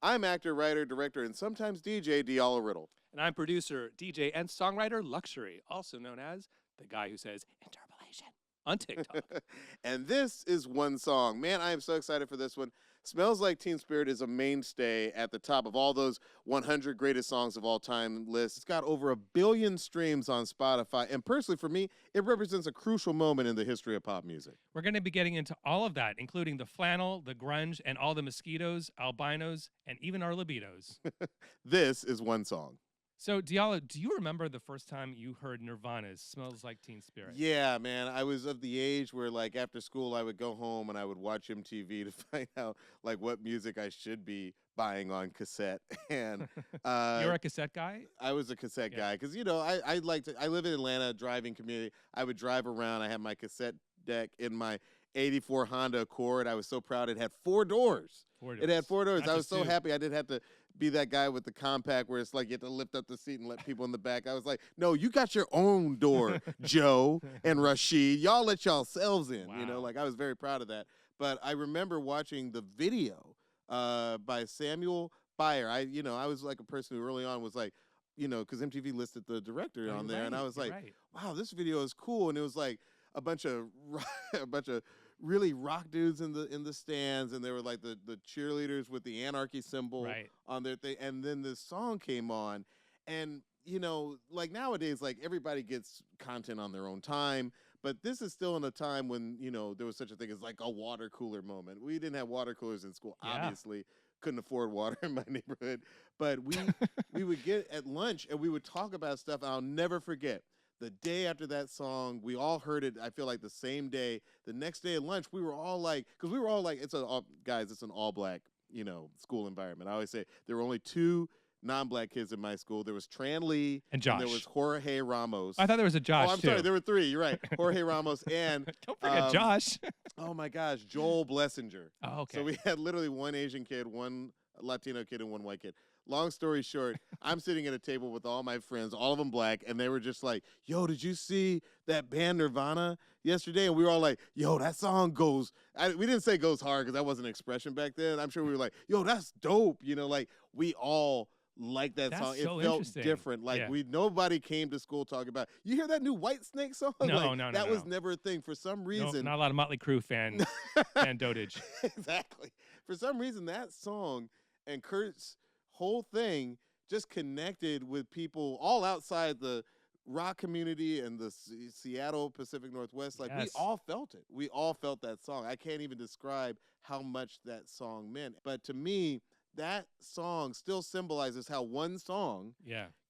I'm actor, writer, director, and sometimes DJ Diallo Riddle. And I'm producer, DJ, and songwriter Luxury, also known as the guy who says Interpolation on TikTok. And this is one song. Man, I am so excited for this one. Smells Like Teen Spirit is a mainstay at the top of all those 100 greatest songs of all time lists. It's got over 1 billion streams on Spotify. And personally, for me, it represents a crucial moment in the history of pop music. We're going to be getting into all of that, including the flannel, the grunge, and all the mosquitoes, albinos, and even our libidos. This is one song. So, Diallo, do you remember the first time you heard Nirvana's Smells Like Teen Spirit? Yeah, man. I was of the age where, like, after school, I would go home and I would watch MTV to find out, like, what music I should be buying on cassette. And you're a cassette guy? I was a cassette guy because, you know, I live in Atlanta, driving community. I would drive around. I had my cassette deck in my 84 Honda Accord. I was so proud. It had 4 doors. It had 4 doors. I was so happy I didn't have to be that guy with the compact where it's like you have to lift up the seat and let people in the back. I was like, no, you got your own door, Joe and Rashid. Y'all let yourselves in. Wow. You know, like I was very proud of that. But I remember watching the video by Samuel Bayer. I was like a person who early on was like, you know, because MTV listed the director on there, and I was like, wow, this video is cool. And it was like a bunch of really rock dudes in the stands, and they were like the cheerleaders with the anarchy symbol on their thing. And then this song came on, and you know, like nowadays, like everybody gets content on their own time, but this is still in a time when, you know, there was such a thing as like a water cooler moment. We didn't have water coolers in school, obviously. Couldn't afford water in my neighborhood, but we would get at lunch and we would talk about stuff. And I'll never forget. The day after that song, we all heard it, I feel like the same day. The next day at lunch, we were all like, because we were all like, it's an all-black, you know, school environment. I always say there were only 2 non-black kids in my school. There was Tran Lee. And Josh. And there was Jorge Ramos. I thought there was a Josh, Oh, I'm sorry. There were 3. You're right. Jorge Ramos and... Don't forget Josh. Oh, my gosh. Joel Blessinger. Oh, okay. So we had literally 1 Asian kid, 1 Latino kid, and 1 white kid. Long story short, I'm sitting at a table with all my friends, all of them black, and they were just like, yo, did you see that band Nirvana yesterday? And we were all like, yo, that song goes, we didn't say goes hard because that wasn't an expression back then. I'm sure we were like, yo, that's dope. You know, like we all like that song. So it felt different. Like nobody came to school talking about, you hear that new White Snake song? No, like, no. That was never a thing. For some reason. No, not a lot of Motley Crue fan dotage. Exactly. For some reason, that song and Kurt's whole thing just connected with people all outside the rock community and the Seattle Pacific Northwest. Like we all felt it. We all felt that song. I can't even describe how much that song meant. But to me, that song still symbolizes how one song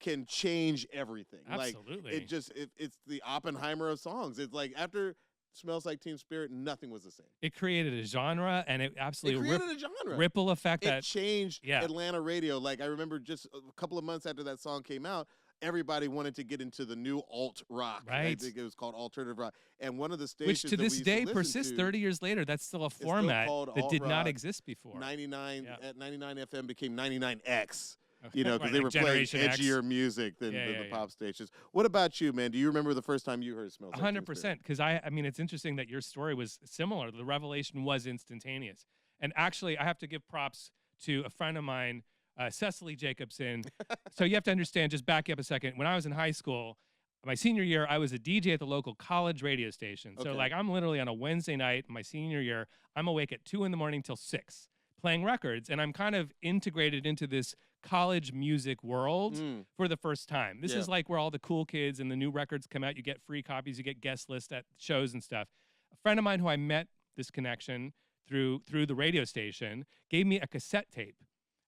can change everything. Absolutely. Like it's the Oppenheimer of songs. It's like after Smells Like Teen Spirit, nothing was the same. It created a genre, and it absolutely created a genre. Ripple effect. It changed Atlanta radio. Like I remember just a couple of months after that song came out, everybody wanted to get into the new alt rock. Right. I think it was called alternative rock. And one of the stations which to this day persists 30 years later. That's still a format that did not exist before. 99 at 99 FM became 99X. You know, because they were playing edgier music than the pop stations. What about you, man? Do you remember the first time you heard Smells Like Teen Spirit? 100%. Because I mean, it's interesting that your story was similar. The revelation was instantaneous. And actually, I have to give props to a friend of mine, Cecily Jacobson. So you have to understand, just back up a second. When I was in high school, my senior year, I was a DJ at the local college radio station. So like I'm literally on a Wednesday night, my senior year, I'm awake at 2 in the morning till 6. Playing records, and I'm kind of integrated into this college music world for the first time. This is like where all the cool kids and the new records come out. You get free copies, you get guest lists at shows and stuff. A friend of mine who I met this connection through the radio station gave me a cassette tape,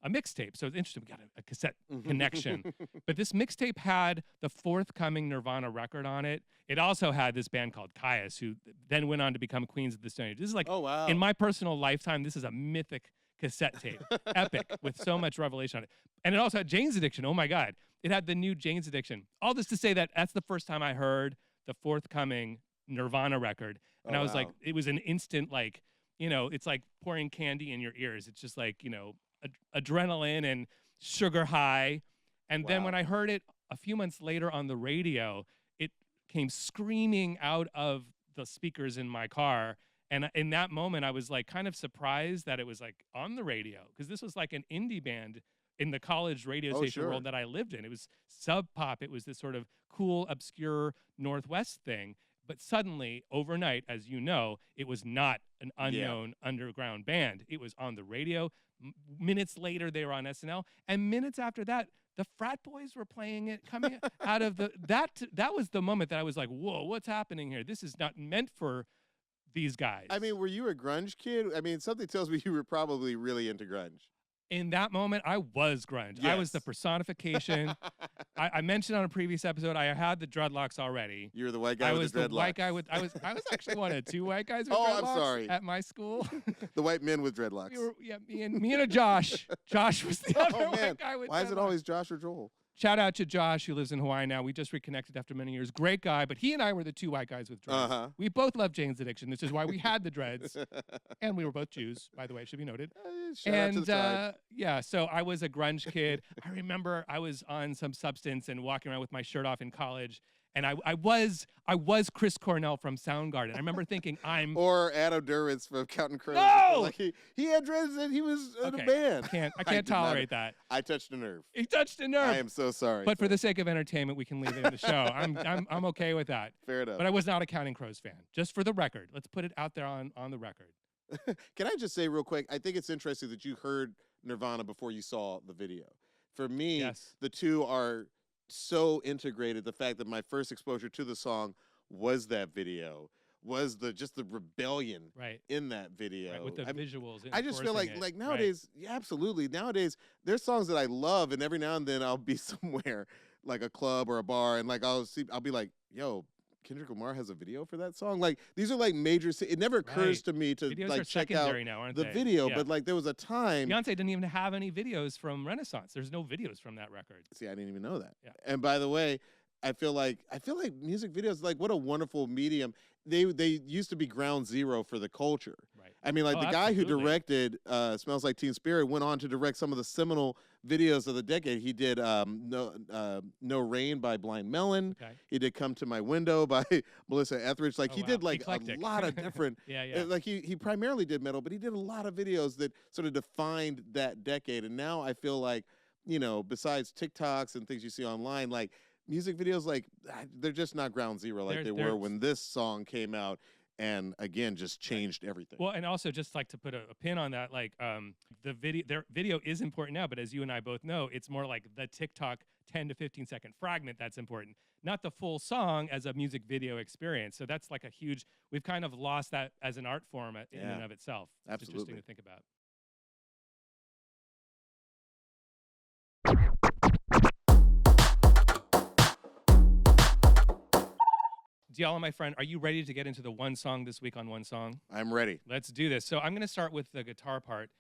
a mixtape. So it's interesting, we got a cassette connection. But this mixtape had the forthcoming Nirvana record on it. It also had this band called Caius, who then went on to become Queens of the Stone Age. This is like, in my personal lifetime, this is a mythic cassette tape, epic, with so much revelation on it. And it also had Jane's Addiction. Oh my God. It had the new Jane's Addiction. All this to say that that's the first time I heard the forthcoming Nirvana record. And I was like, it was an instant, like, you know, it's like pouring candy in your ears. It's just like, you know, adrenaline and sugar high. And then when I heard it a few months later on the radio, it came screaming out of the speakers in my car. And in that moment, I was like kind of surprised that it was like on the radio, because this was like an indie band in the college radio station world that I lived in. It was sub pop. It was this sort of cool, obscure Northwest thing. But suddenly, overnight, as you know, it was not an unknown underground band. It was on the radio. Minutes later, they were on SNL. And minutes after that, the frat boys were playing it, coming out of the... That was the moment that I was like, whoa, what's happening here? This is not meant for these guys. I mean, were you a grunge kid? I mean, something tells me you were probably really into grunge. In that moment, I was grunge. Yes. I was the personification. I mentioned on a previous episode, I had the dreadlocks already. You were the white guy with with the dreadlocks. White guy with. I was actually one of two white guys with Oh, dreadlocks I'm sorry. at my school. The white men with dreadlocks. Me and a Josh. Josh was the other Oh, man. white guy with Why is it dreadlocks. always Josh or Joel? Shout out to Josh, who lives in Hawaii now. We just reconnected after many years. Great guy, but he and I were the two white guys with dreads. We both love Jane's Addiction. This is why we had the dreads. And we were both Jews, by the way, should be noted. Shout out to the tribe. Yeah, so I was a grunge kid. I remember I was on some substance and walking around with my shirt off in college. And I was Chris Cornell from Soundgarden. I remember thinking or Adam Duritz from Counting Crows. No! Like he had dreads and he was in a band. I can't tolerate that. I touched a nerve. He touched a nerve. I am so sorry. But for the sake of entertainment, we can leave it in the show. I'm okay with that. Fair enough. But I was not a Counting Crows fan. Just for the record. Let's put it out there on the record. Can I just say real quick, I think it's interesting that you heard Nirvana before you saw the video. For me, the two are so integrated. The fact that my first exposure to the song was that video, was just the rebellion in that video. With the visuals. I just feel like nowadays, yeah, absolutely. Nowadays, there's songs that I love, and every now and then I'll be somewhere like a club or a bar, and like I'll be like, yo, Kendrick Lamar has a video for that song. Like these are like major. It never occurs to me to Videos like are check out now, aren't the they? video, but like there was a time. Beyonce didn't even have any videos from Renaissance. There's no videos from that record. See, I didn't even know that. Yeah. And by the way, I feel like music videos, like what a wonderful medium. They used to be ground zero for the culture. Right. I mean, like the guy who directed Smells Like Teen Spirit went on to direct some of the seminal videos of the decade. He did No Rain by Blind Melon. Okay. He did Come to My Window by Melissa Etheridge. Like he did like a lot of different. Like he primarily did metal, but he did a lot of videos that sort of defined that decade. And now I feel like, you know, besides TikToks and things you see online, like music videos, like they're just not ground zero like they were when this song came out. And again, just changed everything. Well, and also just like to put a pin on that, like their video is important now, but as you and I both know, it's more like the TikTok 10 to 15 second fragment that's important, not the full song as a music video experience. So that's like a huge, we've kind of lost that as an art form in and of itself. It's interesting to think about. Diallo, my friend, are you ready to get into the one song this week on One Song? I'm ready. Let's do this. So I'm going to start with the guitar part.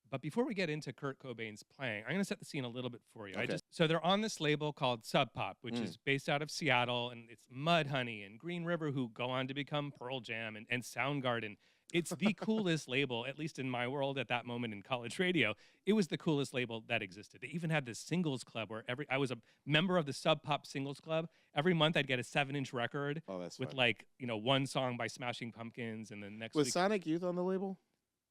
But before we get into Kurt Cobain's playing, I'm going to set the scene a little bit for you. Okay. So they're on this label called Sub Pop, which is based out of Seattle, and it's Mudhoney and Green River, who go on to become Pearl Jam and Soundgarden. It's the coolest label, at least in my world at that moment in college radio. It was the coolest label that existed. They even had this singles club where I was a member of the Sub Pop Singles Club. Every month I'd get a 7-inch record with fun. like, you know, one song by Smashing Pumpkins, and then next was week... Sonic Youth on the label?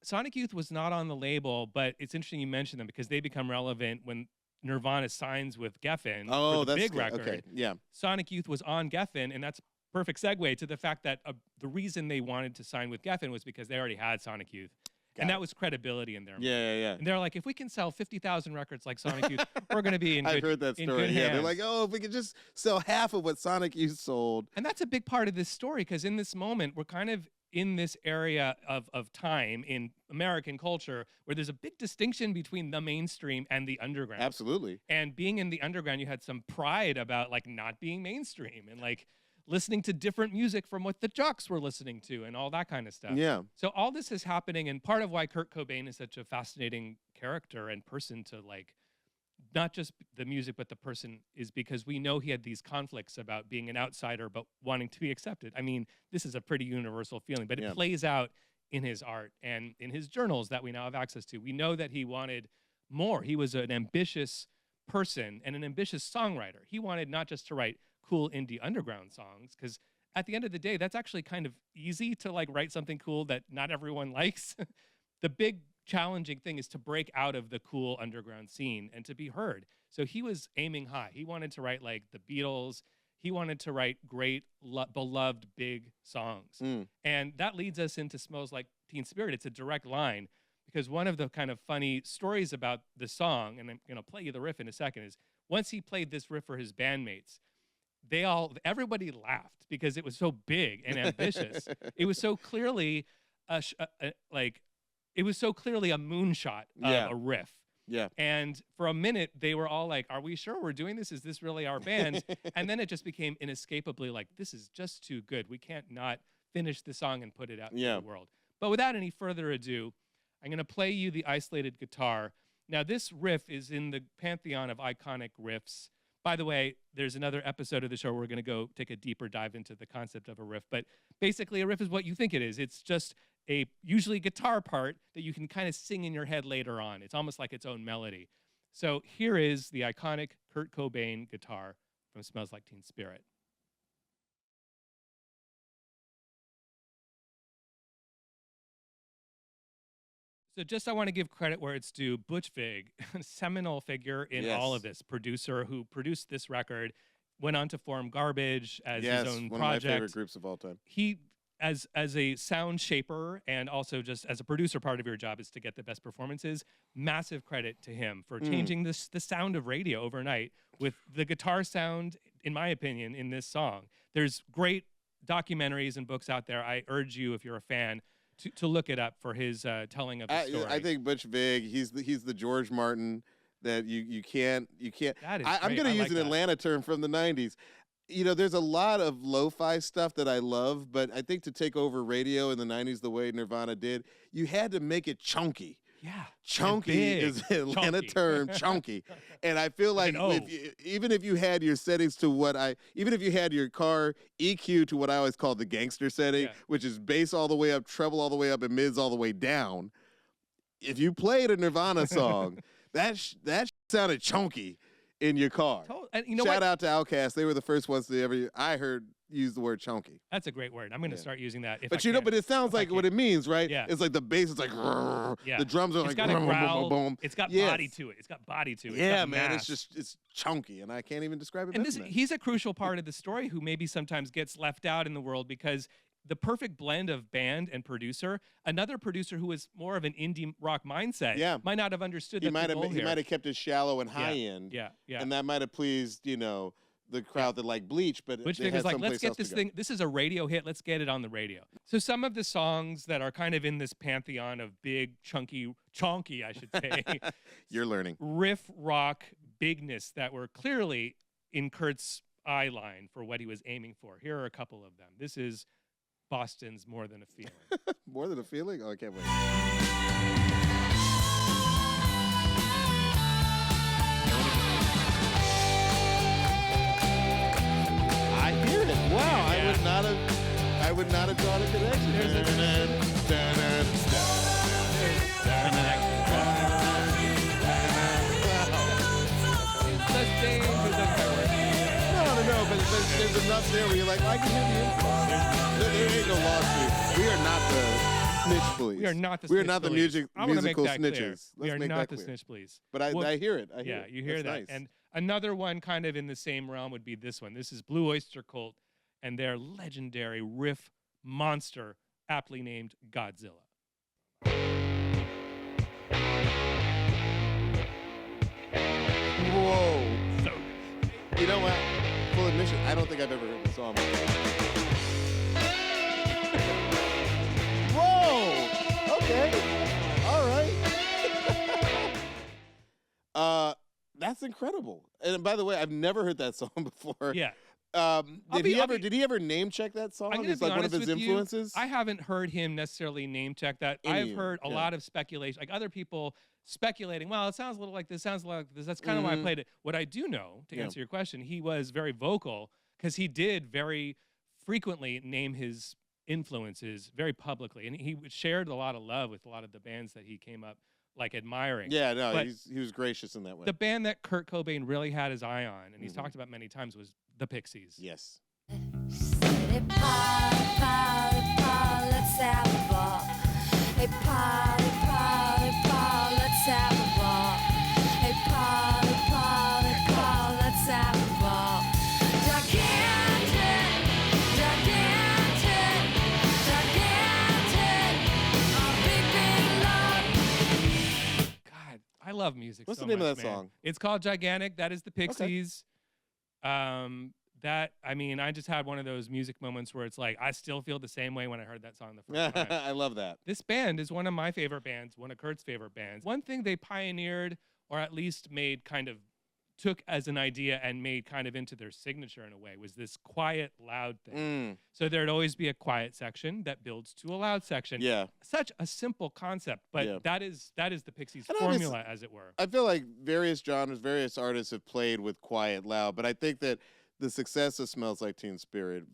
Sonic Youth was not on the label, but it's interesting you mentioned them because they become relevant when Nirvana signs with Geffen for the big record. Okay. Yeah. Sonic Youth was on Geffen, and that's perfect segue to the fact that the reason they wanted to sign with Geffen was because they already had Sonic Youth. And that was credibility in their mind. Yeah. And they're like, if we can sell 50,000 records like Sonic Youth, we're going to be in good I've heard that story. Yeah, they're like, oh, if we could just sell half of what Sonic Youth sold. And that's a big part of this story because in this moment, we're kind of in this area of time in American culture where there's a big distinction between the mainstream and the underground. Absolutely. And being in the underground, you had some pride about like not being mainstream and like listening to different music from what the jocks were listening to and all that kind of stuff. Yeah. So all this is happening, and part of why Kurt Cobain is such a fascinating character and person to like, not just the music, but the person, is because we know he had these conflicts about being an outsider but wanting to be accepted. I mean, this is a pretty universal feeling, but it plays out in his art and in his journals that we now have access to. We know that he wanted more. He was an ambitious person and an ambitious songwriter. He wanted not just to write cool indie underground songs, because at the end of the day, that's actually kind of easy to like write something cool that not everyone likes. The big challenging thing is to break out of the cool underground scene and to be heard. So he was aiming high. He wanted to write like the Beatles. He wanted to write great, beloved, big songs. And that leads us into Smells Like Teen Spirit. It's a direct line because one of the kind of funny stories about the song, and I'm going to play you the riff in a second, is once he played this riff for his bandmates, everybody laughed because it was so big and ambitious. It was so clearly it was so clearly a moonshot of a riff. Yeah. And for a minute, they were all like, are we sure we're doing this? Is this really our band? And then it just became inescapably like, this is just too good. We can't not finish the song and put it out into the world. But without any further ado, I'm going to play you the isolated guitar. Now, this riff is in the pantheon of iconic riffs. By the way, there's another episode of the show where we're going to go take a deeper dive into the concept of a riff. But basically, a riff is what you think it is. It's just a usually guitar part that you can kind of sing in your head later on. It's almost like its own melody. So here is the iconic Kurt Cobain guitar from Smells Like Teen Spirit. So just I want to give credit where it's due. Butch Vig, seminal figure in all of this, producer who produced this record, went on to form Garbage as his own project. One of my favorite groups of all time. He, as a sound shaper and also just as a producer, part of your job is to get the best performances. Massive credit to him for changing the sound of radio overnight with the guitar sound, in my opinion, in this song. There's great documentaries and books out there. I urge you, if you're a fan, to look it up for his telling of the story. I think Butch Vig, he's the George Martin that you can't. That is I'm going to use an Atlanta term from the 90s. You know, there's a lot of lo-fi stuff that I love, but I think to take over radio in the 90s the way Nirvana did, you had to make it chunky. Yeah. Chunky is an Atlanta term, chunky. And I feel like even if you had your settings to even if you had your car EQ to what I always call the gangster setting, which is bass all the way up, treble all the way up, and mids all the way down, if you played a Nirvana song, that sounded chunky in your car. And you know Shout out to Outkast. They were the first ones to I heard use the word chunky. That's a great word. I'm going to start using that. But but it sounds like what it means, right? Yeah. It's like the bass is like, the drums are it's like, got a growl. Boom, boom. It's got body to it. It's got body to it. Yeah, man. It's chunky, and I can't even describe it. And he's a crucial part of the story who maybe sometimes gets left out in the world because the perfect blend of band and producer, another producer who was more of an indie rock mindset might not have understood that. He might have kept it shallow and high end. Yeah. And that might have pleased, the crowd that like Bleach, but Bleach was like, let's get this thing. This is a radio hit. Let's get it on the radio. So some of the songs that are kind of in this pantheon of big, chunky, I should say. You're learning. Riff rock bigness that were clearly in Kurt's eye line for what he was aiming for. Here are a couple of them. This is Boston's More Than a Feeling. More Than a Feeling? Oh, I can't wait. I hear it. Wow, I would not have drawn a connection. No, but there's enough there where you're like, I can hear the influence. There ain't no lawsuit. We are not the snitch police. We are not the snitch police. We are not the musical snitches. We are not the snitch police. But I hear it. Yeah, you hear that. Nice. And another one kind of in the same realm would be this one. This is Blue Oyster Cult and their legendary riff monster, aptly named Godzilla. Whoa. So good. You know what? Full admission, I don't think I've ever heard the song before. Whoa! Okay. All right. That's incredible. And by the way, I've never heard that song before. Yeah. Did he ever name check that song? It's like one of his influences. I haven't heard him necessarily name check that. I've heard a lot of speculation, like other people speculating. Well, it sounds a little like this. Sounds like this. That's kind of why I played it. What I do know, to answer your question, he was very vocal because he did very frequently name his influences very publicly, and he shared a lot of love with a lot of the bands that he came up like admiring. Yeah, no, he was gracious in that way. The band that Kurt Cobain really had his eye on, and he's talked about many times, was the Pixies. Yes. Hey, party, party, party, let's have a ball. Hey, party, party, party, let's have a ball. Hey, party, party, party, let's have a ball. Gigantic, gigantic, gigantic, a big, big love. God, I love music. What's so the name of much, that man. song? It's called Gigantic. That is the Pixies. I just had one of those music moments where it's like, I still feel the same way when I heard that song the first time. I love that. This band is one of my favorite bands, one of Kurt's favorite bands. One thing they pioneered, or at least took as an idea and made kind of into their signature in a way, was this quiet, loud thing. So there'd always be a quiet section that builds to a loud section. Yeah. Such a simple concept, but that is the Pixies And formula, as it were. I feel like various genres, various artists have played with quiet, loud, but I think that the success of Smells Like Teen Spirit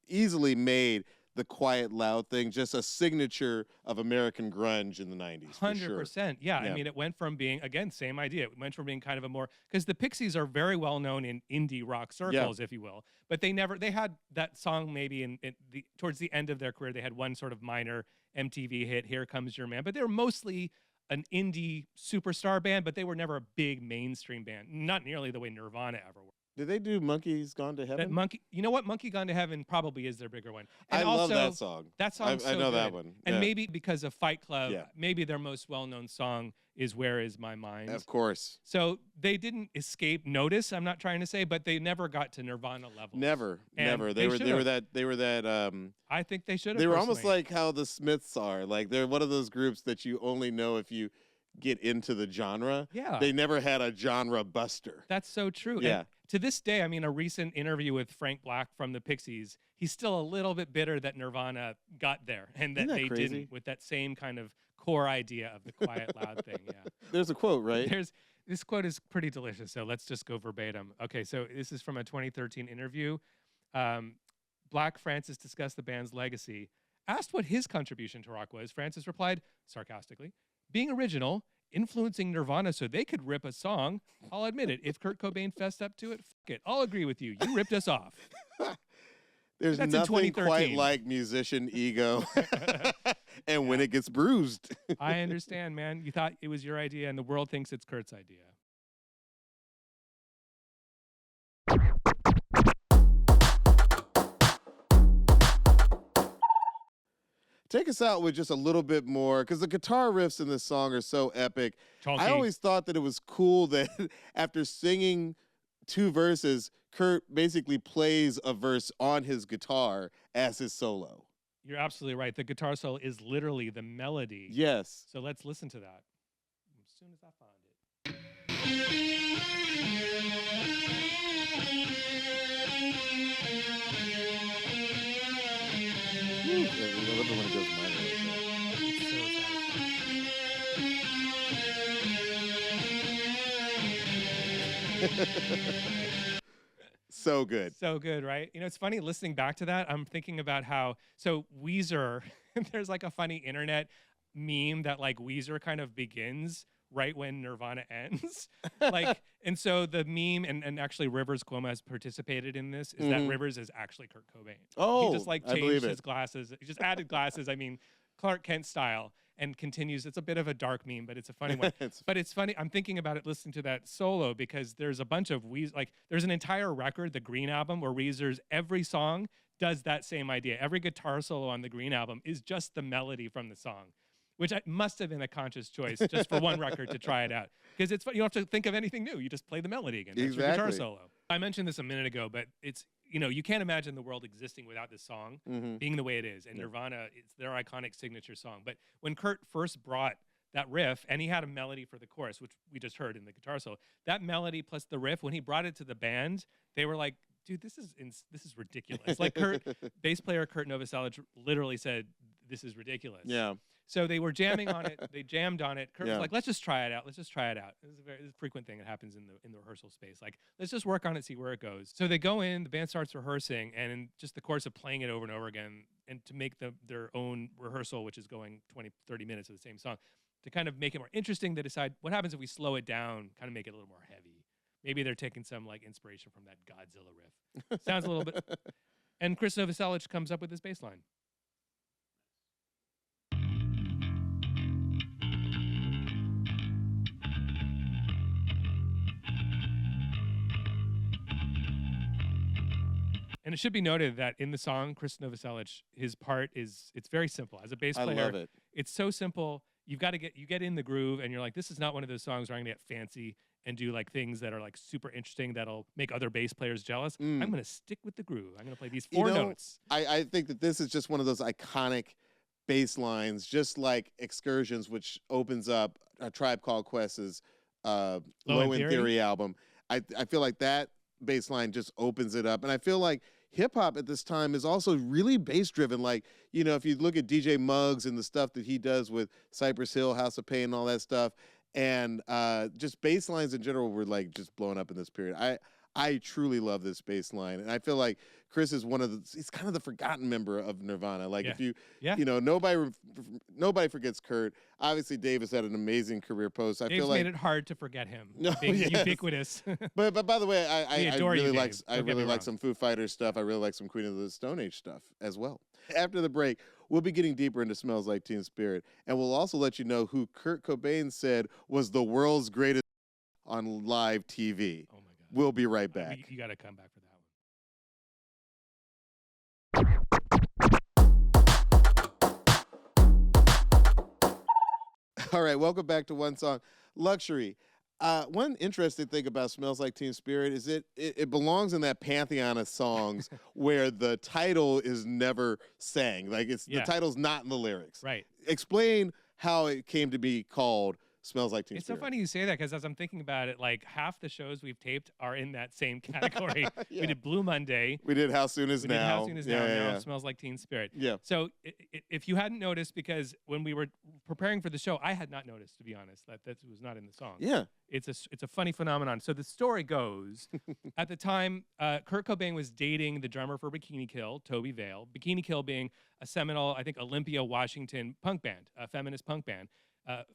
easily made the quiet, loud thing just a signature of American grunge in the 90s. 100%. Yeah. I mean, it went from being, again, same idea. It went from being kind of a more, because the Pixies are very well known in indie rock circles, if you will, but they had that song maybe towards the end of their career. They had one sort of minor MTV hit, Here Comes Your Man, but they were mostly an indie superstar band, but they were never a big mainstream band, not nearly the way Nirvana ever were. Did they do Monkey's Gone to Heaven? You know what? Monkey Gone to Heaven probably is their bigger one. And I love that song. That song's I know so that good. one. And maybe because of Fight Club, Yeah. maybe their most well-known song is Where Is My Mind? Of course. So they didn't escape notice, I'm not trying to say, but they never got to Nirvana levels. Never. And They were that I think they should have. They were almost like how the Smiths are. Like they're one of those groups that you only know if you get into the genre. Yeah. They never had a genre buster. That's so true. Yeah. And to this day, I mean, a recent interview with Frank Black from the Pixies, he's still a little bit bitter that Nirvana got there and that they didn't, with that same kind of core idea of the quiet, loud thing. Yeah. There's a quote, right? This quote is pretty delicious, so let's just go verbatim. Okay, so this is from a 2013 interview. Black Francis discussed the band's legacy. Asked what his contribution to rock was, Francis replied, sarcastically, being original, influencing Nirvana so they could rip a song. I'll admit it. If Kurt Cobain fessed up to it, fuck it. I'll agree with you. You ripped us off. There's That's nothing quite like musician ego and when it gets bruised. I understand, man. You thought it was your idea and the world thinks it's Kurt's idea. Take us out with just a little bit more, because the guitar riffs in this song are so epic. Chunky. I always thought that it was cool that after singing 2 verses, Kurt basically plays a verse on his guitar as his solo. You're absolutely right. The guitar solo is literally the melody. Yes. So let's listen to that. As soon as I find it. I love it when it goes my way. So good. So good, right? You know, it's funny listening back to that. I'm thinking about how, so Weezer, there's like a funny internet meme that like Weezer kind of begins right when Nirvana ends. Like, and so the meme, and actually Rivers Cuomo has participated in this, is that Rivers is actually Kurt Cobain. Oh, he just like changed his glasses. He just added glasses. I mean, Clark Kent style, and continues. It's a bit of a dark meme, but it's a funny one. But it's funny. I'm thinking about it listening to that solo because there's a bunch of Weezer, like there's an entire record, the Green Album, where Weezer's every song does that same idea. Every guitar solo on the Green Album is just the melody from the song, which must have been a conscious choice just for one record to try it out. Because it's fun. You don't have to think of anything new. You just play the melody again. That's your guitar solo. I mentioned this a minute ago, but it's, you know, you can't imagine the world existing without this song being the way it is. And Nirvana, it's their iconic signature song. But when Kurt first brought that riff, and he had a melody for the chorus, which we just heard in the guitar solo, that melody plus the riff, when he brought it to the band, they were like, dude, this is ridiculous. Like bass player Kurt Novoselic literally said, this is ridiculous. Yeah. So they were jamming on it. They jammed on it. Kurt was like, let's just try it out. Let's just try it out. This is a very frequent thing that happens in the rehearsal space. Like, let's just work on it, see where it goes. So they go in, the band starts rehearsing, and in just the course of playing it over and over again, and to make their own rehearsal, which is going 20, 30 minutes of the same song, to kind of make it more interesting, they decide, what happens if we slow it down, kind of make it a little more heavy? Maybe they're taking some like inspiration from that Godzilla riff. Sounds a little bit... And Chris Novoselic comes up with this bass line. And it should be noted that in the song, Chris Novoselic, his part it's very simple. As a bass player, I love it. It's so simple. You get in the groove, and you're like, this is not one of those songs where I'm gonna get fancy and do like things that are like super interesting that'll make other bass players jealous. I'm gonna stick with the groove. I'm gonna play these four notes. I think that this is just one of those iconic bass lines, just like Excursions, which opens up a Tribe Called Quest's Low in Theory album. I feel like that bass line just opens it up. And I feel like hip hop at this time is also really bass driven. Like, you know, if you look at DJ Muggs and the stuff that he does with Cypress Hill, House of Pain, and all that stuff, and just bass lines in general were like just blowing up in this period. I truly love this bass line, and I feel like Chris is he's kind of the forgotten member of Nirvana. Like if you know, nobody forgets Kurt. Obviously, Dave has had an amazing career post. Dave's made it hard to forget him. Being ubiquitous. but by the way, I really like some some Foo Fighters stuff. I really like some Queen of the Stone Age stuff as well. After the break, we'll be getting deeper into Smells Like Teen Spirit, and we'll also let you know who Kurt Cobain said was the world's greatest on live TV. Oh my God. We'll be right back. You got to come back for that one. All right, welcome back to One Song. Luxury. One interesting thing about Smells Like Teen Spirit is it belongs in that pantheon of songs where the title is never sang. Like the title's not in the lyrics. Right. Explain how it came to be called Smells Like Teen Spirit. It's so funny you say that, because as I'm thinking about it, like half the shows we've taped are in that same category. We did Blue Monday. We did How Soon Is Now. We did How Soon Is Now. Now it Smells Like Teen Spirit. Yeah. So if you hadn't noticed, because when we were preparing for the show, I had not noticed, to be honest, that was not in the song. Yeah. It's a funny phenomenon. So the story goes, at the time, Kurt Cobain was dating the drummer for Bikini Kill, Toby Vale. Bikini Kill being a seminal, I think, Olympia, Washington punk band, a feminist punk band.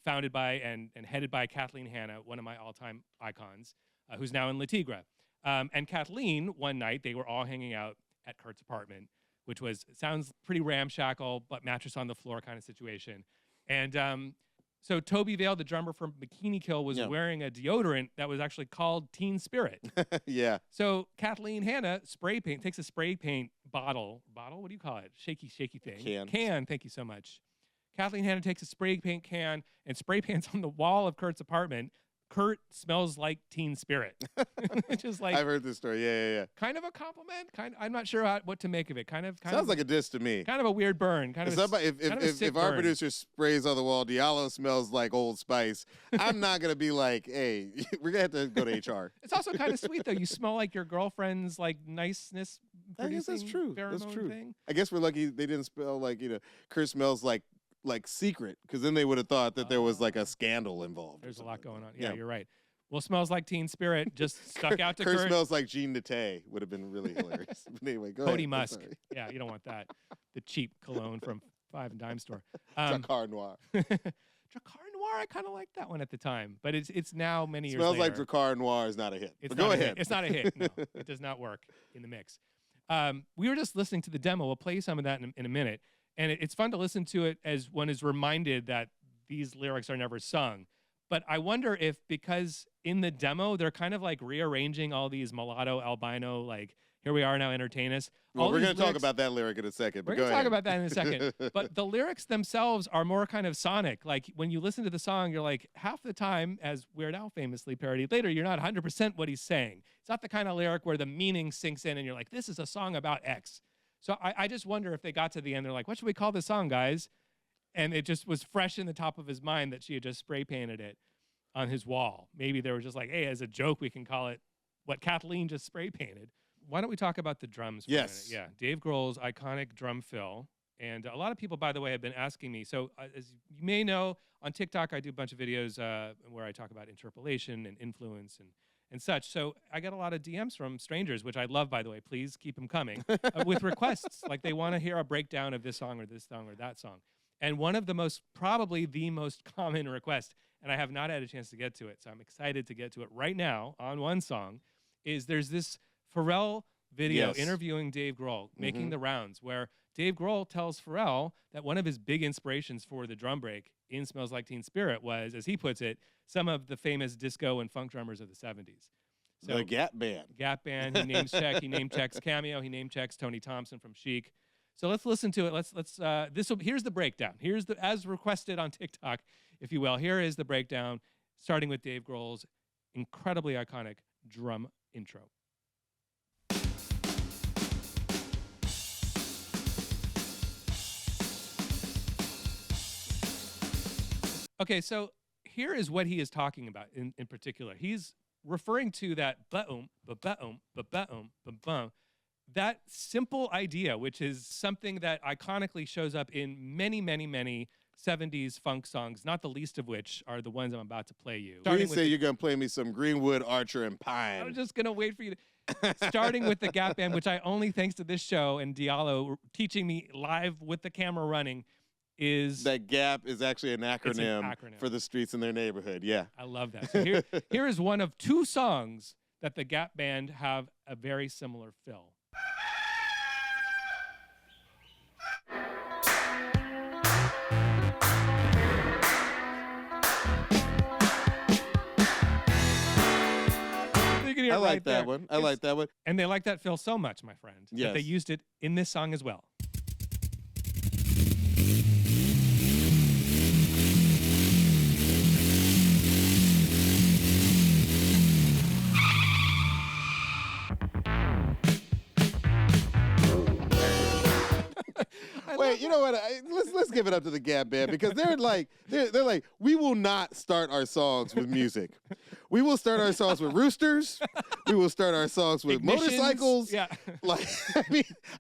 Founded by and headed by Kathleen Hanna, one of my all-time icons, who's now in La Tigre. And Kathleen, one night, they were all hanging out at Kurt's apartment, which sounds pretty ramshackle, but mattress on the floor kind of situation. And so Toby Vale, the drummer from Bikini Kill, was wearing a deodorant that was actually called Teen Spirit. Yeah. So Kathleen Hanna takes a spray paint bottle, what do you call it? Shaky thing. Can, thank you so much. Kathleen Hanna takes a spray paint can and spray paints on the wall of Kurt's apartment. Kurt smells like Teen Spirit. Just like, I've heard this story. Yeah. Kind of a compliment. I'm not sure what to make of it. Sounds like a diss to me. Kind of a weird burn. If our producer sprays on the wall, Diallo smells like Old Spice, I'm not gonna be like, hey, we're gonna have to go to HR. It's also kind of sweet though. You smell like your girlfriend's like niceness. I guess that's true. That's true. Thing. I guess we're lucky they didn't spell like Kurt smells like secret, because then they would have thought that there was like a scandal involved. There's a lot going on. Yeah, you're right. Well, Smells Like Teen Spirit just stuck out to Kurt smells like Jean Natay would have been really hilarious. But anyway, go Cody ahead. Musk. Yeah, you don't want that. The cheap cologne from 5 and Dime store. Drakkar Noir. Drakkar Noir, I kind of liked that one at the time, but it's now many years Smells later. like Drakkar Noir is not a hit. Go ahead. It's not a hit. No, it does not work in the mix. We were just listening to the demo. We'll play you some of that in a minute. And it's fun to listen to it as one is reminded that these lyrics are never sung. But I wonder if, because in the demo, they're kind of like rearranging all these mulatto, albino, like, here we are now, entertain us. Well, we're going to talk about that lyric in a second. We're going to talk about that in a second. But the lyrics themselves are more kind of sonic. Like, when you listen to the song, you're like, half the time, as Weird Al famously parodied later, you're not 100% what he's saying. It's not the kind of lyric where the meaning sinks in and you're like, this is a song about X. So I just wonder if they got to the end, they're like, what should we call this song, guys? And it just was fresh in the top of his mind that she had just spray painted it on his wall. Maybe they were just like, hey, as a joke, we can call it what Kathleen just spray painted. Why don't we talk about the drums for a minute? Yeah, Dave Grohl's iconic drum fill. And a lot of people, by the way, have been asking me. So as you may know, on TikTok, I do a bunch of videos where I talk about interpolation and influence and such. So I get a lot of DMs from strangers, which I love, by the way. Please keep them coming with requests. Like they want to hear a breakdown of this song or that song. And one of the probably the most common request, and I have not had a chance to get to it, so I'm excited to get to it right now on One Song, is there's this Pharrell video Yes. interviewing Dave Grohl, making Mhm. the rounds, where Dave Grohl tells Pharrell that one of his big inspirations for the drum break in Smells Like Teen Spirit was, as he puts it, some of the famous disco and funk drummers of the 70s. The Gap Band. Gap Band, he names check, he name checks Cameo, he name checks Tony Thompson from Chic. So let's listen to it. Here's the breakdown. Here's the, as requested on TikTok, if you will. Here is the breakdown, starting with Dave Grohl's incredibly iconic drum intro. Okay, so here is what he is talking about in particular. He's referring to that ba-um, ba-ba-um, ba-ba-um, ba-bum. That simple idea, which is something that iconically shows up in many, many, many 70s funk songs, not the least of which are the ones I'm about to play you. Please say you're going to play me some Greenwood, Archer, and Pine. I'm just going to wait for you to... Starting with the Gap Band, which I only thanks to this show and Diallo teaching me live with the camera running, is... That GAP is actually an acronym, for the streets in their neighborhood. Yeah. I love that. So here is one of two songs that the Gap Band have a very similar fill. I like that one. I like that one. And they like that fill so much, my friend, that they used it in this song as well. Wait, you know what? Let's give it up to the Gap Band because they're like we will not start our songs with music. We will start our songs with roosters. We will start our songs with motorcycles. Yeah. Like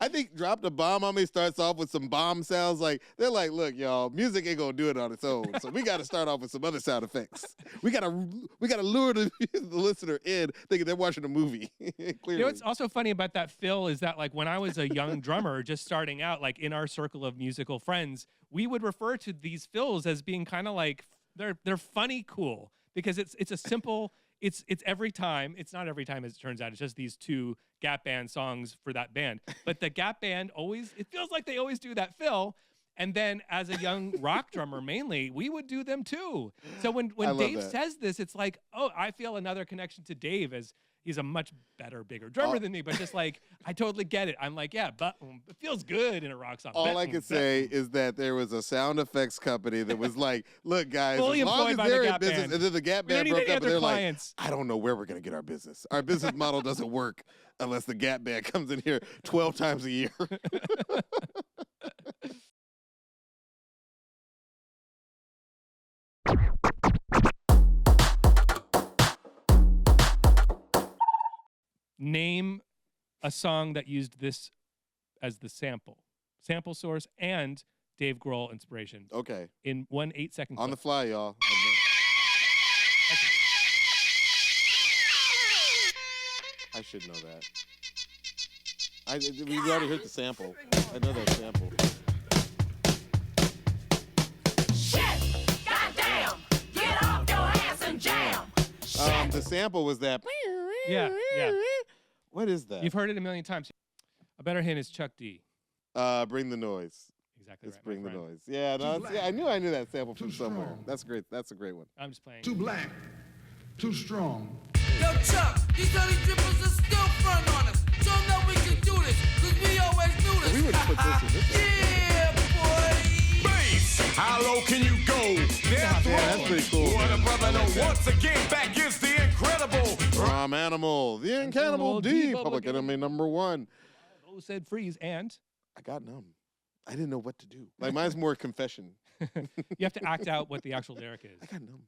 I think Drop the Bomb on Me starts off with some bomb sounds. Like they're like, look, y'all, music ain't gonna do it on its own. So we got to start off with some other sound effects. We gotta lure the listener in thinking they're watching a movie. Clearly. You know what's also funny about that fill is that like when I was a young drummer just starting out, like in our circle of musical friends, we would refer to these fills as being kind of like they're funny cool because it's a simple it's every time. It's not every time as it turns out. It's just these two Gap Band songs for that band. But the Gap Band it feels like they always do that fill. And then as a young rock drummer mainly, we would do them too. So when Dave says this, it's like, oh, I feel another connection to Dave as he's a much better, bigger drummer than me, but just like, I totally get it. I'm like, yeah, but it feels good in a rock song. All I can say is that there was a sound effects company that was like, look, guys, fully as long as they're in Gap business, Band. and then the Gap Band We don't need broke up, any and they're other like, clients. I don't know where we're going to get our business. Our business model doesn't work unless the Gap Band comes in here 12 times a year. Name a song that used this as the sample source, and Dave Grohl inspiration. Okay. In 1 8-second clip. On the fly, y'all. I should know that. We already heard the sample. I know that sample. Shit! Goddamn! Get off your ass and jam! The sample was that. Yeah. What is that? You've heard it a million times. A better hint is Chuck D. Bring the Noise. Exactly It's right. Bring the Noise. Yeah, no, I knew that sample from somewhere. That's great. That's a great one. I'm just playing. Too black, too strong. Yo, Chuck, these early drippers are still front on us. Show them that we can do this, cause we always do this. We would put this in this. Yeah, boy. Bass, how low can you go? That's pretty cool. What a brother know. Once again, back is the incredible. From Animal, the Incannibal D, Public Enemy #1. Who said freeze? And I got numb. I didn't know what to do. Like mine's more confession. you have to act out what the actual lyric is. I got numb.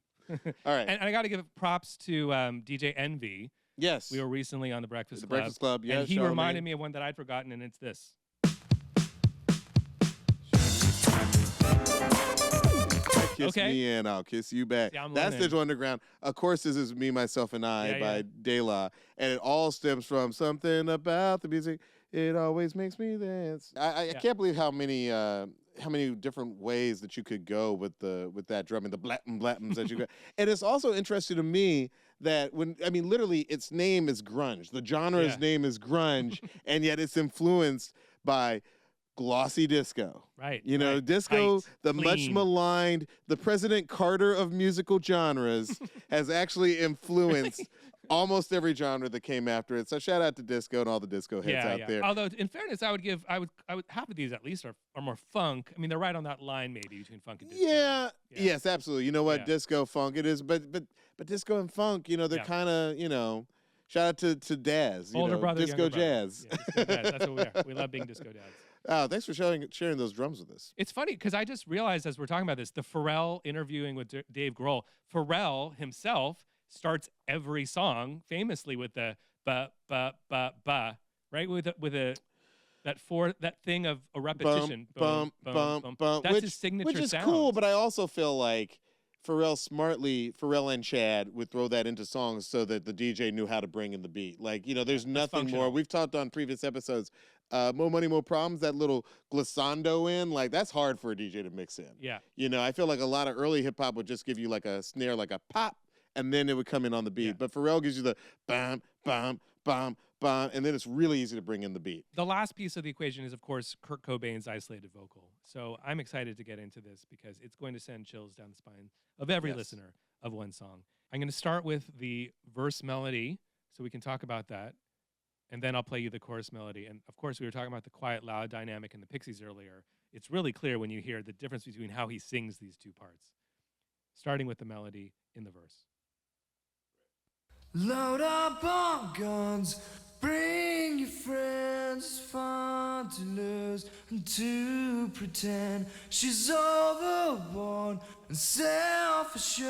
All right. And I got to give props to DJ Envy. Yes. We were recently on the Breakfast Club. Breakfast Club, yeah. And he reminded me of one that I'd forgotten, and it's this. Kiss me and I'll kiss you back. See, I'm That's learning. Digital Underground. Of course, this is Me, Myself, and I by DILLAO. And it all stems from something about the music. It always makes me dance. I can't believe how many how many different ways that you could go with that drumming, the blappums that you go. And it's also interesting to me that literally its name is grunge. The genre's name is grunge, and yet it's influenced by glossy disco. Right. You know, right. disco, Tight, the clean. much maligned, the President Carter of musical genres, has actually influenced almost every genre that came after it. So shout out to disco and all the disco heads out there. Although in fairness, I would half of these at least are more funk. I mean, they're right on that line maybe between funk and disco. Yeah. Yes, absolutely. You know what? Yeah. Disco, funk it is, but disco and funk, you know, they're kind of, you know, shout out to Daz, you Older know, brother, disco younger brother. jazz. Yeah, disco jazz. That's what we are. We love being disco dads. Oh, thanks for sharing those drums with us. It's funny because I just realized as we're talking about this, the Pharrell interviewing with Dave Grohl, Pharrell himself starts every song famously with the ba ba ba ba, right? With that thing of a repetition. Bum, bum, bum. That's his signature which is sound. cool, but I also feel like Pharrell and Chad would throw that into songs so that the DJ knew how to bring in the beat. Like, you know, there's nothing functional. more. We've talked on previous episodes, Mo Money, Mo Problems, that little glissando in, like, that's hard for a DJ to mix in. Yeah. You know, I feel like a lot of early hip hop would just give you like a snare, like a pop, and then it would come in on the beat. Yeah. But Pharrell gives you the bam, bam, bam, bam, and then it's really easy to bring in the beat. The last piece of the equation is, of course, Kurt Cobain's isolated vocal. So I'm excited to get into this because it's going to send chills down the spine of every listener of one song. I'm going to start with the verse melody so we can talk about that. And then I'll play you the chorus melody. And of course, we were talking about the quiet, loud dynamic in the Pixies earlier. It's really clear when you hear the difference between how he sings these two parts. Starting with the melody in the verse. Load up on guns, bring your friends. It's fun to lose and to pretend she's overborn and self-assured.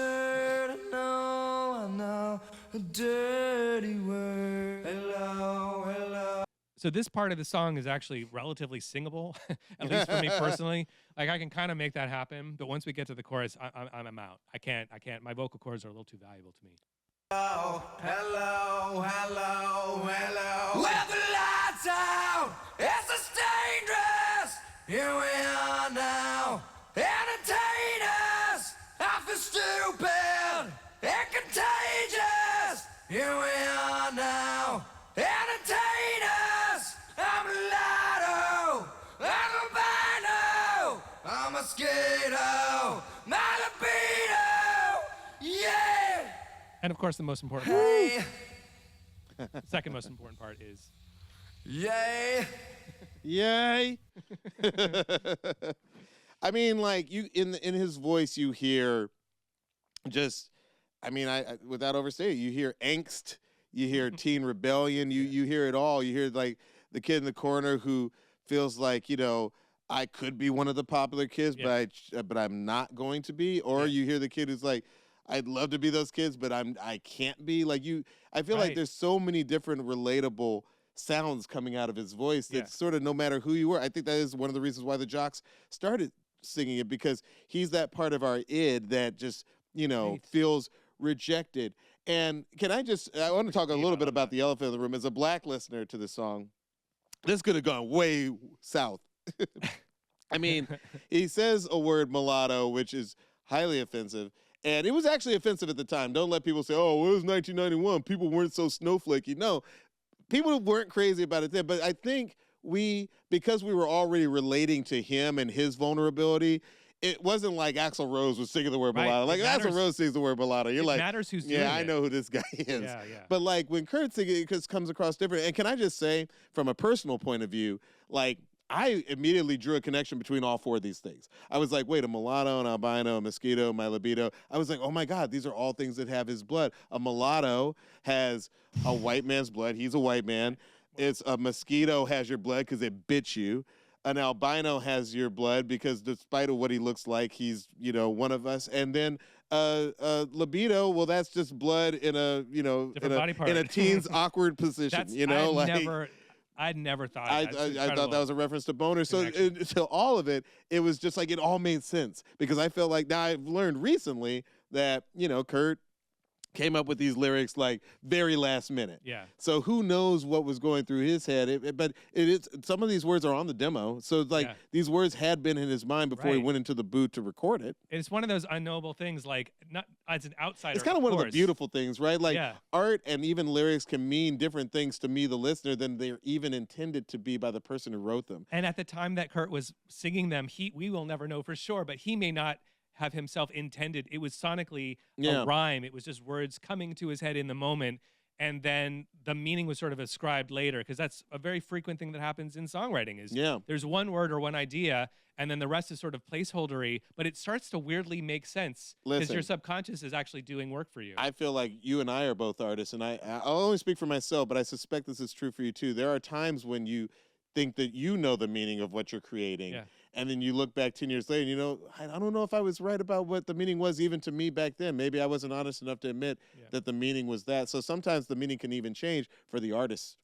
I know, a dirty word. Hello, hello. So this part of the song is actually relatively singable, at least for me personally. Like I can kind of make that happen, but once we get to the chorus, I'm out. I can't. My vocal cords are a little too valuable to me. Hello, hello, hello, hello. With the lights out, it's a dangerous. Here we are now. Entertain us. I feel stupid and contagious. Here we are now. Entertain us. I'm Lotto. I'm albino. I'm a mosquito. My libido. Yeah. And of course, the most important Hey. part, the second most important part is, Yay. Yay. I mean, like, you in his voice, you hear just, I mean, I without overstating, you hear angst, you hear teen rebellion, you hear it all. You hear like the kid in the corner who feels like, you know, I could be one of the popular kids, but I'm not going to be. Or you hear the kid who's like, I'd love to be those kids, but I can't be. Like I feel like there's so many different relatable sounds coming out of his voice that sort of no matter who you were. I think that is one of the reasons why the Jocks started singing it, because he's that part of our id that just, you know, feels rejected. And I want to talk a little bit about the elephant in the room. As a black listener to the song, this could have gone way south. I mean, he says a word mulatto, which is highly offensive. And it was actually offensive at the time. Don't let people say, oh, well, it was 1991. People weren't so snowflakey. No, people weren't crazy about it then. But I think because we were already relating to him and his vulnerability, it wasn't like Axl Rose was singing the word mulatto. Like, Axl Rose sings the word mulatto. You're like, matters who's doing I it. know who this guy is. Yeah. But like when Kurt singing it, it comes across different. And can I just say, from a personal point of view, like, I immediately drew a connection between all four of these things. I was like, wait, a mulatto, an albino, a mosquito, my libido. I was like, oh my God, these are all things that have his blood. A mulatto has a white man's blood. He's a white man. It's a mosquito has your blood because it bit you. An albino has your blood because despite of what he looks like, he's, you know, one of us. And then libido, well, that's just blood in a, you know, in a teen's awkward position. You know, I'd never thought. I thought that was a reference to boner. So all of it, it was just like it all made sense, because I felt like now I've learned recently that, you know, Kurt came up with these lyrics like very last minute. Yeah. So who knows what was going through his head? But it is, some of these words are on the demo. So it's like these words had been in his mind before he went into the booth to record it. It's one of those unknowable things, like, not as an outsider. It's kind of one of the beautiful things, right? Like art and even lyrics can mean different things to me, the listener, than they're even intended to be by the person who wrote them. And at the time that Kurt was singing them, we will never know for sure, but he may not have himself intended. It was sonically a rhyme. It was just words coming to his head in the moment, and then the meaning was sort of ascribed later, because that's a very frequent thing that happens in songwriting is there's one word or one idea, and then the rest is sort of placeholdery, but it starts to weirdly make sense because your subconscious is actually doing work for you. I feel like you and I are both artists, and I'll only speak for myself, but I suspect this is true for you too. There are times when you think that you know the meaning of what you're creating. And then you look back 10 years later and you know, I don't know if I was right about what the meaning was even to me back then. Maybe I wasn't honest enough to admit that the meaning was that. So sometimes the meaning can even change for the artist.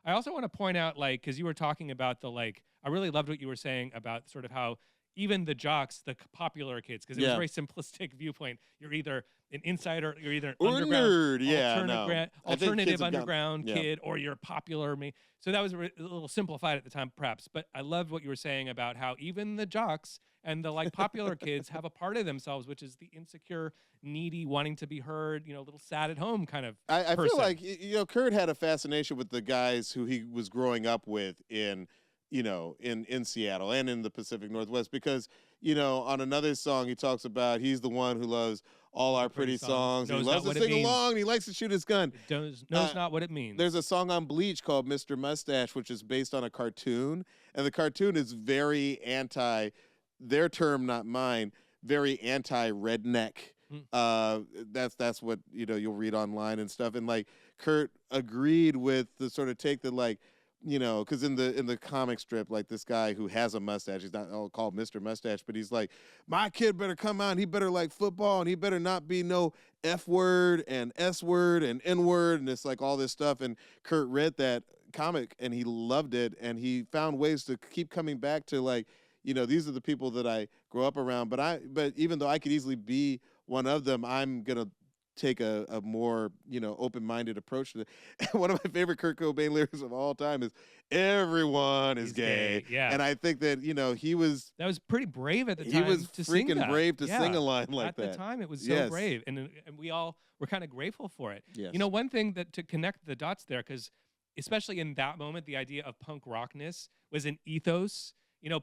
I also want to point out, like, because you were talking about the, like, I really loved what you were saying about sort of how even the jocks, the popular kids, because it was a very simplistic viewpoint. You're either an insider, you're either or underground, nerd, alternative underground kid, or you're popular. So that was a little simplified at the time, perhaps. But I loved what you were saying about how even the jocks and the like popular kids have a part of themselves, which is the insecure, needy, wanting to be heard, a little sad at home kind of I feel like, Kurt had a fascination with the guys who he was growing up with in Seattle and in the Pacific Northwest, because, on another song he talks about he's the one who loves all our pretty songs. He loves to sing along, and he likes to shoot his gun. Knows not what it means. There's a song on Bleach called Mr. Mustache, which is based on a cartoon, and the cartoon is very anti, their term, not mine, very anti-redneck. That's what, you'll read online and stuff. And like Kurt agreed with the sort of take that, like, because in the comic strip, like this guy who has a mustache, he's not all called Mr. Mustache, but he's like, my kid better come out and he better like football and he better not be no F word and S word and N word, and it's like all this stuff. And Kurt read that comic and he loved it, and he found ways to keep coming back to, like, these are the people that I grew up around, but even though I could easily be one of them, I'm gonna take a more, open-minded approach to it. One of my favorite Kurt Cobain lyrics of all time is, everyone is gay. Yeah. And I think that, that was pretty brave at the time. He was to sing freaking that. brave to sing a line like that. At the time, it was so brave. And we all were kind of grateful for it. Yes. One thing that to connect the dots there, because especially in that moment, the idea of punk rockness was an ethos.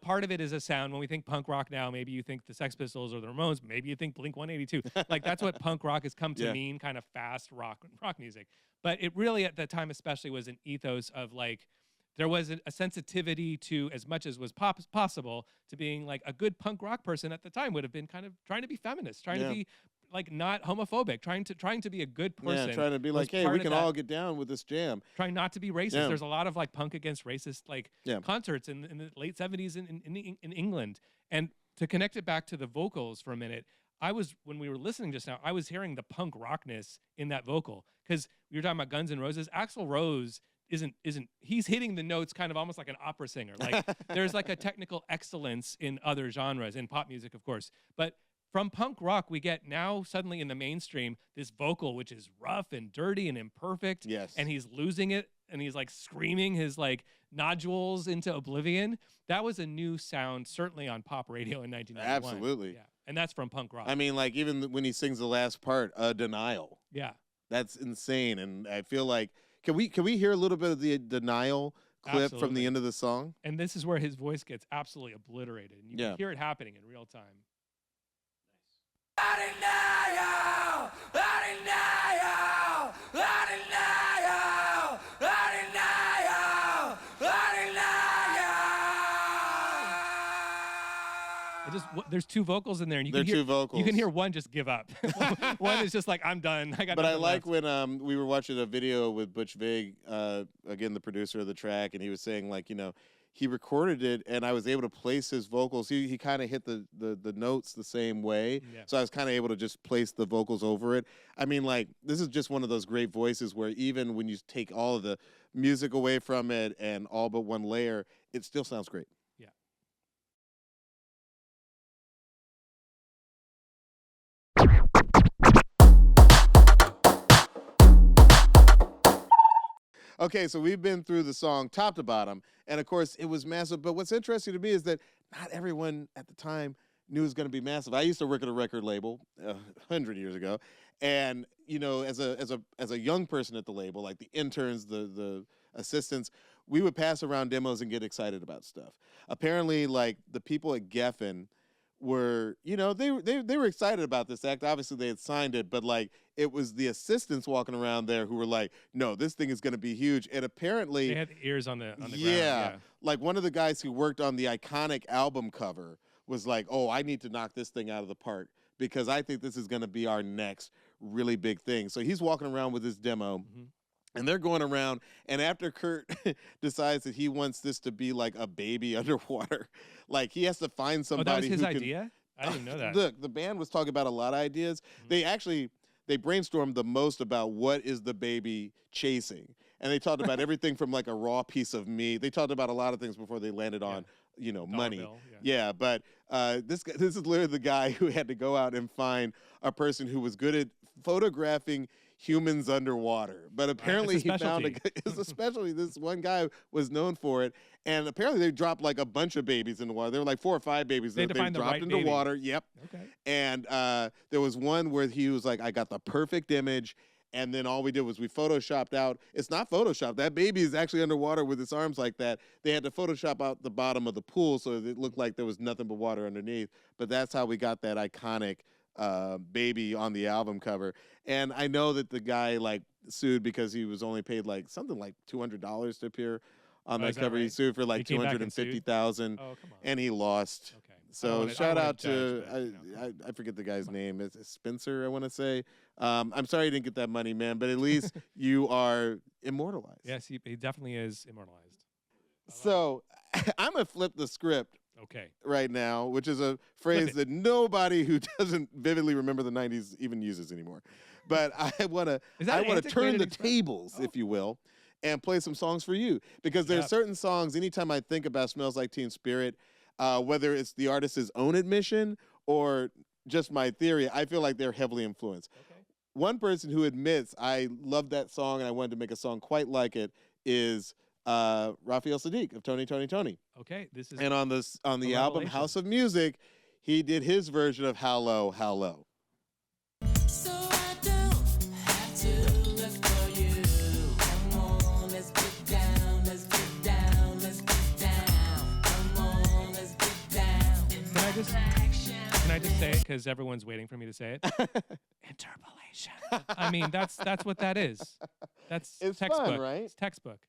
Part of it is a sound. When we think punk rock now, maybe you think the Sex Pistols or the Ramones. Maybe you think Blink-182. Like, that's what punk rock has come to mean, kind of fast rock music. But it really, at that time especially, was an ethos of, like, there was a sensitivity to, as much as was possible, to being, like, a good punk rock person at the time would have been kind of trying to be feminist, trying to be, like, not homophobic, trying to be a good person. Yeah, trying to be like, hey, we can all get down with this jam. Trying not to be racist. There's a lot of, like, punk against racist, like, concerts in the late 70s in England. And to connect it back to the vocals for a minute, when we were listening just now, I was hearing the punk rockness in that vocal, because we were talking about Guns N' Roses. Axl Rose he's hitting the notes kind of almost like an opera singer. Like, there's like a technical excellence in other genres, in pop music, of course. But from punk rock, we get now suddenly in the mainstream this vocal, which is rough and dirty and imperfect. Yes. And he's losing it, and he's like screaming his like nodules into oblivion. That was a new sound, certainly on pop radio in 1991. Absolutely. Yeah. And that's from punk rock. I mean, like, even when he sings the last part, Denial. Yeah. That's insane. And I feel like, can we hear a little bit of the Denial clip from the end of the song? And this is where his voice gets absolutely obliterated. And you can hear it happening in real time. There's two vocals in there, and you can hear one just give up. One is just like, I'm done. But I like when we were watching a video with Butch Vig, again the producer of the track, and he was saying, like, he recorded it, and I was able to place his vocals. He kind of hit the notes the same way, so I was kind of able to just place the vocals over it. I mean, like, this is just one of those great voices where even when you take all of the music away from it and all but one layer, it still sounds great. Yeah. Okay, so we've been through the song top to bottom, and of course it was massive. But what's interesting to me is that not everyone at the time knew it was going to be massive. I used to work at a record label 100 years ago, and you know, as a young person at the label, like the interns, the assistants, we would pass around demos and get excited about stuff. Apparently, like the people at Geffen were, you know, they were excited about this act. Obviously, they had signed it, but like it was the assistants walking around there who were like, "No, this thing is going to be huge." And apparently, they had the ears on the ground. Yeah, like one of the guys who worked on the iconic album cover was like, "Oh, I need to knock this thing out of the park because I think this is going to be our next really big thing." So he's walking around with his demo. Mm-hmm. And they're going around, and after Kurt decides that he wants this to be like a baby underwater, like he has to find somebody. Oh, that was his who idea? I didn't know that. Look, the band was talking about a lot of ideas. Mm-hmm. They brainstormed the most about what is the baby chasing, and they talked about everything from like a raw piece of meat. They talked about a lot of things before they landed on, you know, money. Bill, yeah, but this is literally the guy who had to go out and find a person who was good at photographing humans underwater, but apparently he found it's a specialty. This one guy was known for it, and apparently they dropped like a bunch of babies in the water. There were like 4 or 5 babies that they dropped into water. Yep. Okay. And there was one where he was like, "I got the perfect image," and then all we did was we photoshopped out. It's not photoshopped. That baby is actually underwater with its arms like that. They had to photoshop out the bottom of the pool so it looked like there was nothing but water underneath. But that's how we got that iconic baby on the album cover. And I know that the guy like sued because he was only paid like something like $200 to appear on that cover. Right? He sued for like $250,000, and he lost. Okay. So shout out to I forget the guy's name. It's Spencer, I want to say. I'm sorry you didn't get that money, man, but at least you are immortalized. Yes, he definitely is immortalized. So I'm gonna flip the script. Okay. Right now, which is a phrase that nobody who doesn't vividly remember the 90s even uses anymore. But I want to turn the tables, if you will, and play some songs for you. Because there's certain songs, anytime I think about Smells Like Teen Spirit, whether it's the artist's own admission or just my theory, I feel like they're heavily influenced. Okay. One person who admits I love that song and I wanted to make a song quite like it is Raphael Sadiq of Tony, Tony, Tony. Okay, this is and on the album House of Music, he did his version of How Low, How Low. So I don't have to look for you. Come on, let's get down, let's get down, let's get down. Come on, let's get down. Can I just say it because everyone's waiting for me to say it? Interpolation. I mean, that's what that is. It's textbook, fun, right? It's textbook.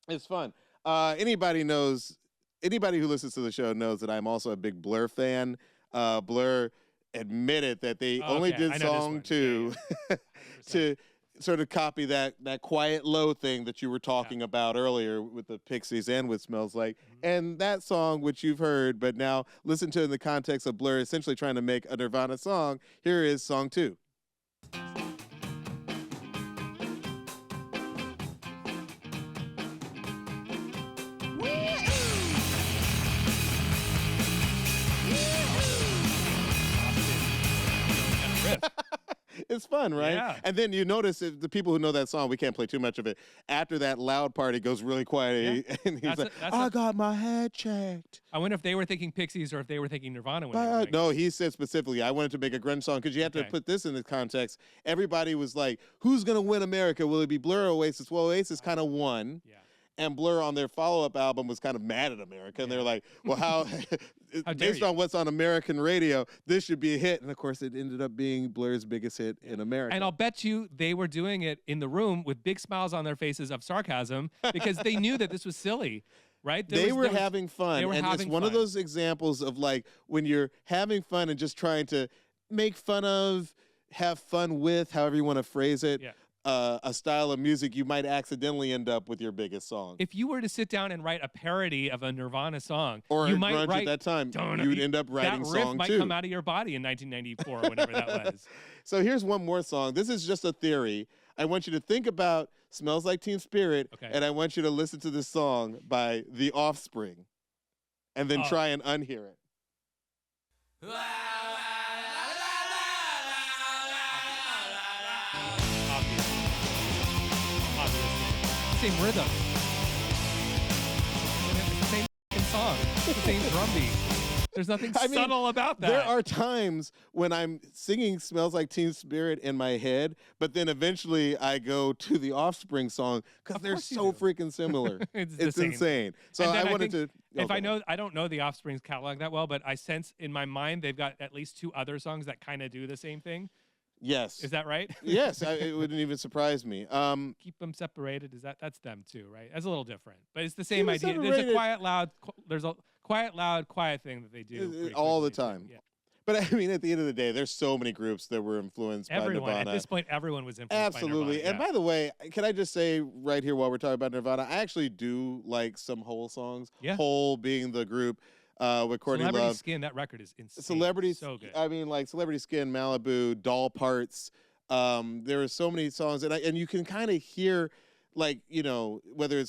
It's fun. Anybody who listens to the show knows that I'm also a big Blur fan. Blur admitted that they only did song 2 to sort of copy that quiet low thing that you were talking about earlier with the Pixies and with Smells Like. And that song, which you've heard, but now listen to in the context of Blur essentially trying to make a Nirvana song. Here is song 2. It's fun, right? Yeah. And then you notice the people who know that song, we can't play too much of it. After that loud part, it goes really quiet. Yeah. And he's I got my head checked. I wonder if they were thinking Pixies or if they were thinking Nirvana. No, he said specifically, I wanted to make a grunge song because you have to put this in the context. Everybody was like, who's going to win America? Will it be Blur or Oasis? Well, Oasis kind of won. Yeah. And Blur on their follow-up album was kind of mad at America. And they're like, well, how based on what's on American radio, this should be a hit. And, of course, it ended up being Blur's biggest hit in America. And I'll bet you they were doing it in the room with big smiles on their faces of sarcasm because they knew that this was silly, right? They were having fun. And it's one of those examples of, like, when you're having fun and just trying to make fun of, have fun with, however you want to phrase it. Yeah. a style of music, you might accidentally end up with your biggest song. If you were to sit down and write a parody of a Nirvana song, Or you a might grunge write, at that time, Don't- you would end up writing that riff song might too. come out of your body in 1994, whenever that was. So here's one more song. This is just a theory. I want you to think about Smells Like Teen Spirit, Okay. and I want you to listen to this song by The Offspring, and then Oh. try and unhear it. Obviously. Same rhythm. It's the same f***ing song. It's the same drum beat. There's nothing I mean, subtle about that. There are times when I'm singing Smells Like Teen Spirit in my head, but then eventually I go to the Offspring song because Of they're course you so do. freaking similar. It's the It's same. insane. So And then I wanted think to. If I know, I don't know the Offspring's catalog that well, but I sense in my mind they've got at least 2 other songs that kind of do the same thing. Yes. Is that right? Yes, it wouldn't even surprise me. Keep them separated. That's them too, right? That's a little different, but it's the same them idea. There's separated. a quiet, loud. There's a quiet, loud, quiet thing that they do pretty all the quickly. time. Yeah. But I mean, at the end of the day, there's so many groups that were influenced Everyone by Nirvana. at this point, everyone was influenced Absolutely. by Nirvana. And by the way, can I just say right here while we're talking about Nirvana, I actually do like some Hole songs. Yeah. Hole being the group with Courtney Celebrity Love. Skin, that record is insane. Celebrity, so good. I mean, like Celebrity Skin, Malibu, Doll Parts. There are so many songs, and you can kind of hear, like, you know, whether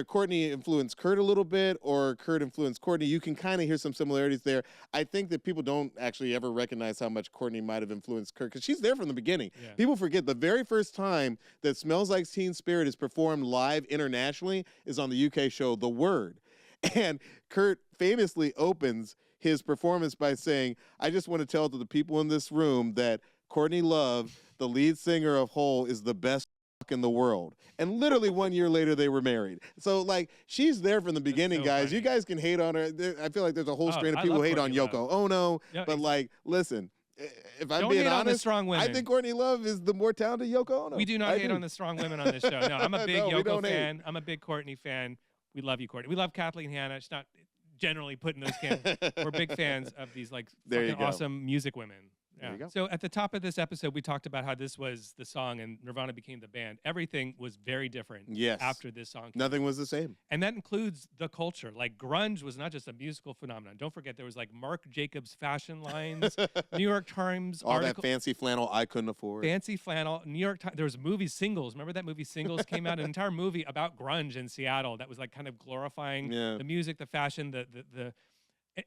Courtney influenced Kurt a little bit or Kurt influenced Courtney, you can kind of hear some similarities there. I think that people don't actually ever recognize how much Courtney might have influenced Kurt because she's there from the beginning. Yeah. People forget the very first time that Smells Like Teen Spirit is performed live internationally is on the UK show The Word. And Kurt famously opens his performance by saying, I just want to tell to the people in this room that Courtney Love, the lead singer of Hole, is the best in the world. And literally 1 year later, they were married. So, like, she's there from the beginning, so guys. funny. You guys can hate on her. I feel like there's a whole strain of I people who love hate on Courtney Yoko Ono. Yeah, But, like, listen, if I'm Don't being hate on the honest, strong I women. think Courtney Love is the more talented Yoko Ono. We do not hate on the strong women on this show. No, I'm a big No, we Yoko don't hate. fan. I'm a big Courtney fan. We love you, Courtney. We love Kathleen Hanna. She's not generally put in those camps. We're big fans of these like There you fucking go. awesome music women. There you go. So at the top of this episode, we talked about how this was the song and Nirvana became the band. Everything was very different Yes. after this song came Nothing was the same. And that includes the culture. Like grunge was not just a musical phenomenon. Don't forget there was like Marc Jacobs fashion lines, New York Times All article, that fancy flannel I couldn't afford. fancy flannel, New York Times. There was movie Singles. Remember that movie Singles came out? An entire movie about grunge in Seattle that was like kind of glorifying Yeah. the music, the fashion, the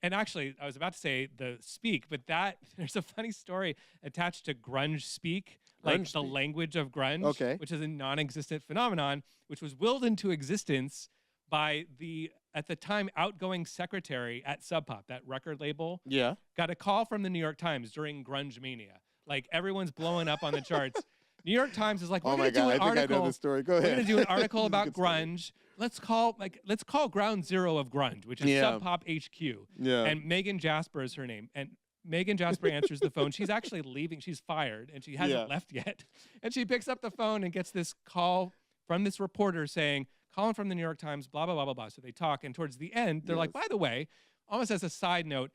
and actually, I was about to say the speak, but that there's a funny story attached to grunge speak, like Grunge the speak. language of grunge, Okay. which is a non-existent phenomenon, which was willed into existence by the at the time outgoing secretary at Sub Pop, that record label. Yeah. Got a call from the New York Times during Grunge Mania. Like everyone's blowing up on the charts. New York Times is like, we're Oh my gonna do God, an I think article. I know this story. Go We're ahead. gonna do an article This is a about good story. grunge. Let's call Ground Zero of grunge, which is Yeah. Sub Pop HQ. Yeah. And Megan Jasper is her name. And Megan Jasper answers the phone. She's actually leaving. She's fired, and she hasn't Yeah. left yet. And she picks up the phone and gets this call from this reporter saying, calling from the New York Times, blah, blah, blah, blah, blah. So they talk, and towards the end, they're like, by the way, almost as a side note,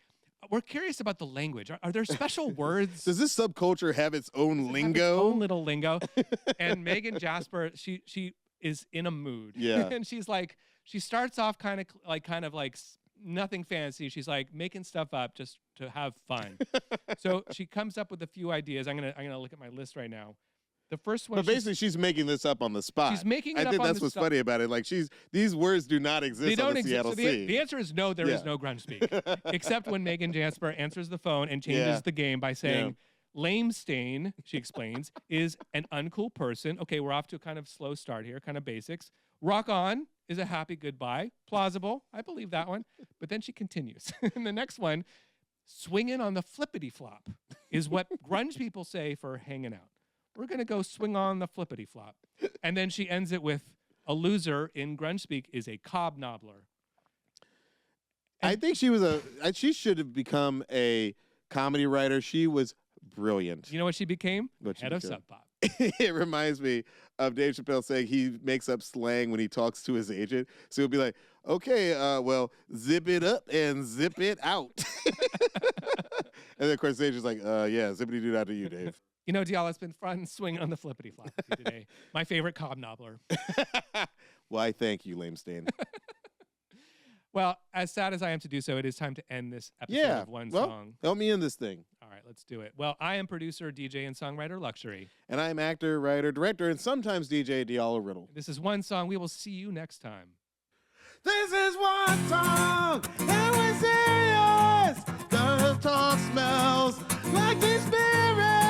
we're curious about the language. Are there special words? Does this subculture have its own Have its lingo? own little lingo. And Megan Jasper, she is in a mood. Yeah. And she's like, she starts off kind of like nothing fancy. She's like making stuff up just to have fun. So she comes up with a few ideas. I'm gonna look at my list right now. The first one, But basically, she's making this up on the spot. She's making it I up think on that's the what's spot. funny about it. Like these words do not exist they on don't the exist. Seattle So scene. the answer is no. There is Yeah. no grunge speak, except when Megan Jasper answers the phone and changes Yeah. the game by saying, "Lame Stain," she explains, is an uncool person. Okay, we're off to a kind of slow start here, kind of basics. Rock on is a happy goodbye. Plausible. I believe that one. But then she continues. And the next one, swinging on the flippity flop, is what grunge people say for hanging out. We're going to go swing on the flippity flop. And then she ends it with, a loser in grunge speak is a cob nobbler. I think she should have become a comedy writer. She was brilliant. You know what she became? What she Head of became? Sub Pop. It reminds me of Dave Chappelle saying he makes up slang when he talks to his agent. So he'll be like, okay, well, zip it up and zip it out. And then, of course, the agent's like, yeah, zippity doo out to you, Dave. You know, Diallo, it's been fun swinging on the flippity flop with you today. My favorite cobnobbler. Why, thank you, Lame Stain. Well, as sad as I am to do so, it is time to end this episode Yeah. of One Well, Song. help me in this thing. All right, let's do it. Well, I am producer, DJ, and songwriter Luxury. And I'm actor, writer, director, and sometimes DJ Diallo Riddle. This is One Song. We will see you next time. This is one song, and we're serious. The talk smells like the spirit.